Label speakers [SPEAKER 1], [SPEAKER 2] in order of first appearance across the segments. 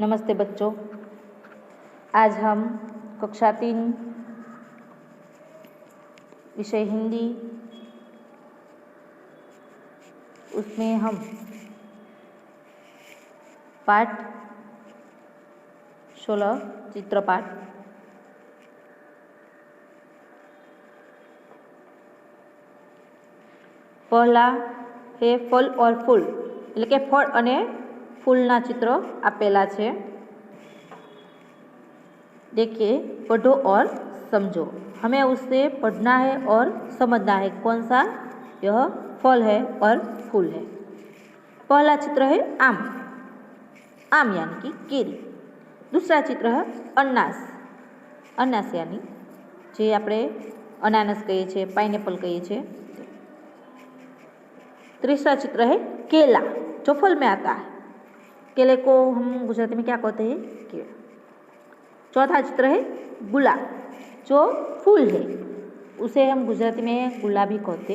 [SPEAKER 1] नमस्ते बच्चों। आज हम कक्षा 3 विषय हिंदी, उसमें हम पाठ 16 चित्रपाठ पहला है फल और फूल, એટલે કે ફળ અને फूलना चित्र आपेला है। देखिए, पढ़ो और समझो। हमें उससे पढ़ना है और समझना है कौन सा यह फल है और फूल है। पहला चित्र है आम, आम यानी कि केरी। दूसरा चित्र है अनास, अनास यानी जे आपणे अनानस कहीए छे, पाइनेपल कहीए छे। तीसरा चित्र है केला, जो फल में आता है। केले को हम गुजराती में क्या कहते हैं? केला। चौथा चित्र है गुलाब, जो फूल है, उसे हम गुजराती में गुलाबी कहते।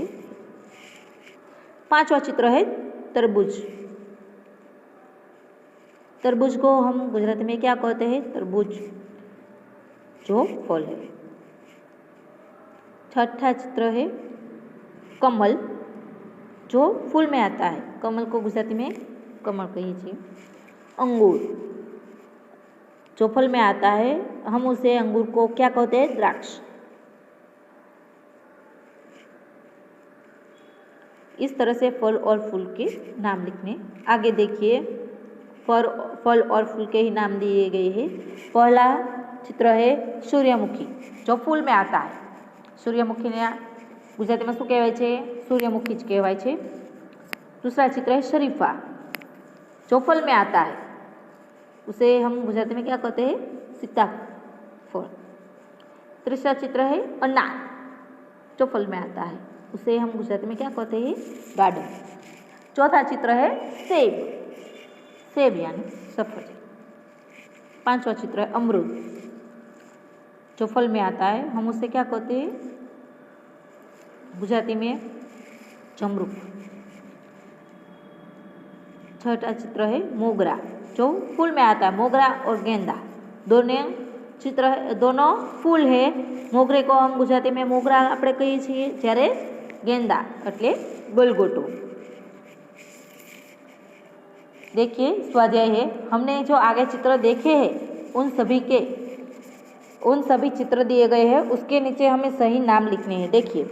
[SPEAKER 1] पांचवा चित्र है तरबूज, तरबूज को हम गुजराती में क्या कहते हैं? तरबूज, जो फल है। छठा चित्र है कमल, जो फूल में आता है। कमल को गुजराती में कमल कहिए छे। अंगूर, जो फल में आता है, हम उसे अंगूर को क्या कहते हैं? द्राक्ष। इस तरह से फल और फूल के नाम लिखने। आगे देखिए, फल और फूल के ही नाम दिए गए हैं। पहला चित्र है सूर्यमुखी, जो फूल में आता है। सूर्यमुखी ने गुजराती में शू कहवाय छे? सूर्यमुखी ज कहवाय छे। दूसरा चित्र है शरीफा, जो फल में आता है, उसे हम गुजराती में क्या कहते हैं? सीताफल। तीसरा चित्र है अनार, जो फल में आता है, उसे हम गुजराती में क्या कहते हैं? गार्डन। चौथा चित्र है सेब, सेब यानी सफरजन। पांचवा चित्र है अमरूद, जो फल में आता है, हम उसे क्या कहते हैं? गुजराती में जमरूख। छठा चित्र है मोगरा, जो फूल में आता है। मोगरा और गेंदा दोनों चित्र, दोनों फूल है। मोगरे को हम गुजराती में मोगरा આપણે કહીએ છીએ, જ્યારે गेंदा એટલે गलगोटो। देखिए, स्वाध्याय है। हमने जो आगे चित्र देखे हैं, उन सभी चित्र दिए गए हैं, उसके नीचे हमें सही नाम लिखने हैं। देखिए,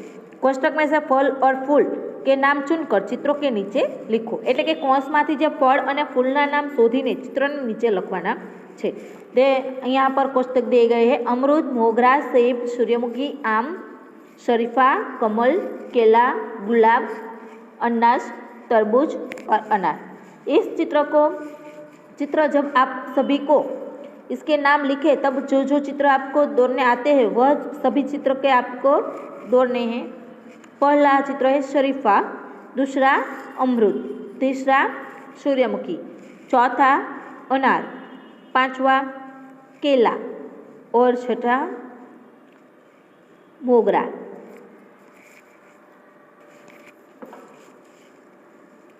[SPEAKER 1] कोष्टक में से फल और फूल के नाम चुनकर चित्रों के नीचे लिखो। એટલે કે કૌંસમાંથી જે ફળ અને ફૂલના નામ શોધીને ચિત્રની નીચે લખવાના છે। તે અહીંયા પર કોષ્ટક दिए गए हैं। अमरूद, मोगरा, सेब, सूर्यमुखी, आम, शरीफा, कमल, केला, गुलाब, अनानास, तरबूज और अनार। इस चित्र जब आप सभी को इसके नाम लिखे, तब जो चित्र आपको दौड़ने आते हैं, वह सभी चित्र के आपको दौड़ने हैं। पहला चित्र है शरीफा, दूसरा अमरूद, तीसरा सूर्यमुखी, चौथा अनार, पांचवा केला और छठा मोगरा।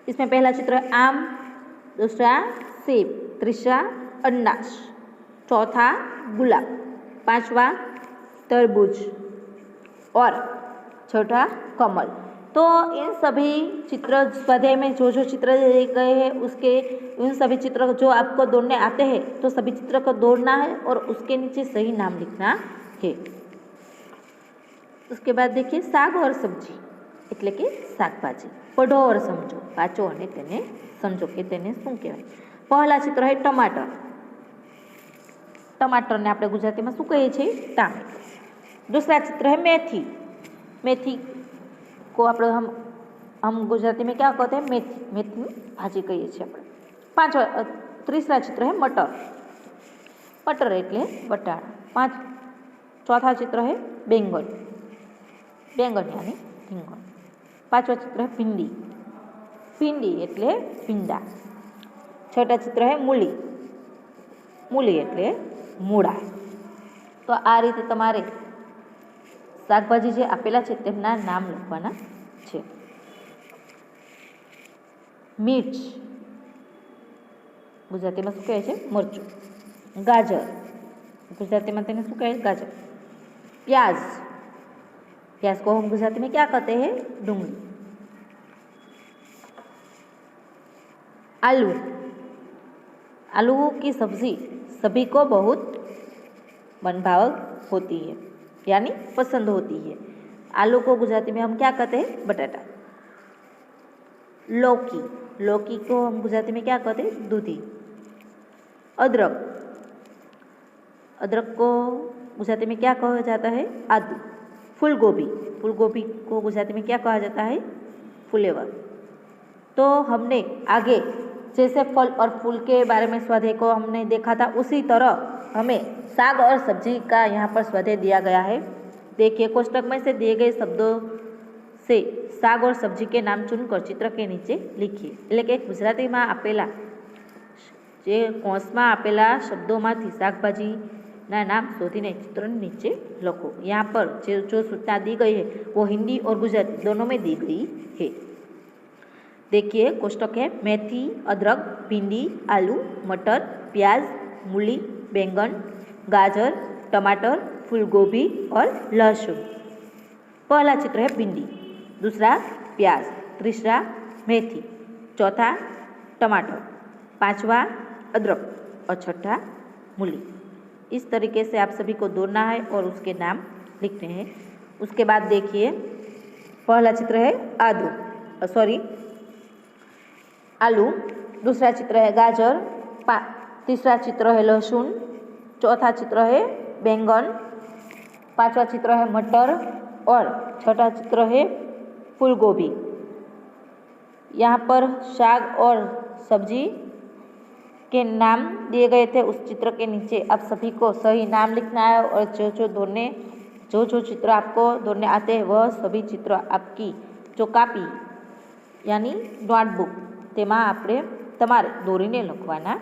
[SPEAKER 1] इसमें पहला चित्र है आम, दूसरा सेब, तीसरा अनानास, चौथा गुलाब, पांचवा तरबूज और छठा कमल। तो इन सभी चित्र स्वाध्याय में जो चित्र दिए गए हैं, उसके उन सभी चित्र जो आपको दौड़ने आते हैं, तो सभी चित्र को दौड़ना है और उसके नीचे सही नाम लिखना है। उसके बाद देखिए साग और सब्जी, એટલે કે શાકભાજી। पढ़ो और समझो, वाँचो અને તેને समझो કે તેને શું કહેવાય। પહેલા चित्र है टमाटर, टमाटर ने આપણે ગુજરાતીમાં શું કહીએ છીએ? ટામેટું। दूसरा चित्र है मेथी, मेथी को આપણે हम गुजराती में क्या कहते हैं? मेथी, मेथी भाजी कहिए छे આપણે। तीसरा चित्र है मटर, मटर એટલે बटाटा। चौथा चित्र है बैंगन, बैंगन यानी રીંગણ। पांचवा चित्र है भिंडी, भिंडी એટલે ભીંડા। छठा चित्र है मूली, मूली એટલે મૂળા। तो आ रीते तमारे શાકભાજી જે આપેલા છે તેમના નામ લખવાના છે। मिर्च, गुजराती में शू कहे मरचू। गाजर गुजराती में तेने शू कहे गाजर। प्याज प्याज को हम गुजराती में क्या कहते हैं डूंगरी। आलू आलू की सब्जी सभी को बहुत मनभावक होती है यानी पसंद होती है। आलू को गुजराती में हम क्या कहते हैं बटाटा। लौकी लौकी को हम गुजराती में क्या कहते हैं दूधी। अदरक अदरक को गुजराती में क्या कहा जाता है आदू। फूल गोभी को गुजराती में क्या कहा जाता है फुलेवर। तो हमने आगे जैसे फल और फूल के बारे में स्वाध्याय को हमने देखा था उसी तरह हमें साग और सब्जी का यहाँ पर स्वाध्याय दिया गया है। देखिए कोष्टक में से दिए गए शब्दों से साग और सब्जी के नाम चुनकर चित्र के नीचे लिखिए। એટલે કે ગુજરાતીમાં આપેલા જે કૌંસમાં આપેલા શબ્દોમાંથી શાકભાજીના નામ શોધીને चित्रों नीचे लखो। यहाँ पर जो सूचना दी गई है वो हिंदी और गुजराती दोनों में दी गई है। देखिए कोष्टक है मेथी, अदरक, भिंडी, आलू, मटर, प्याज, मूली, बैंगन, गाजर, टमाटर, फूलगोभी और लहसुन। पहला चित्र है भिंडी, दूसरा प्याज, तीसरा मेथी, चौथा टमाटर, पांचवा अदरक और छठा मूली। इस तरीके से आप सभी को दौड़ना है और उसके नाम लिखने हैं। उसके बाद देखिए पहला चित्र है आलू, दूसरा चित्र है गाजर, तीसरा चित्र है लहसुन, चौथा चित्र है बैंगन, पांचवा चित्र है मटर और छठा चित्र है फूलगोभी। यहाँ पर साग और सब्जी के नाम दिए गए थे। उस चित्र के नीचे आप सभी को सही नाम लिखना है और जो चित्र आपको दौड़ने आते हैं वह सभी चित्र आपकी जो कापी यानी नोटबुक તેમાં આપણે તમારે દોરીને લખવાના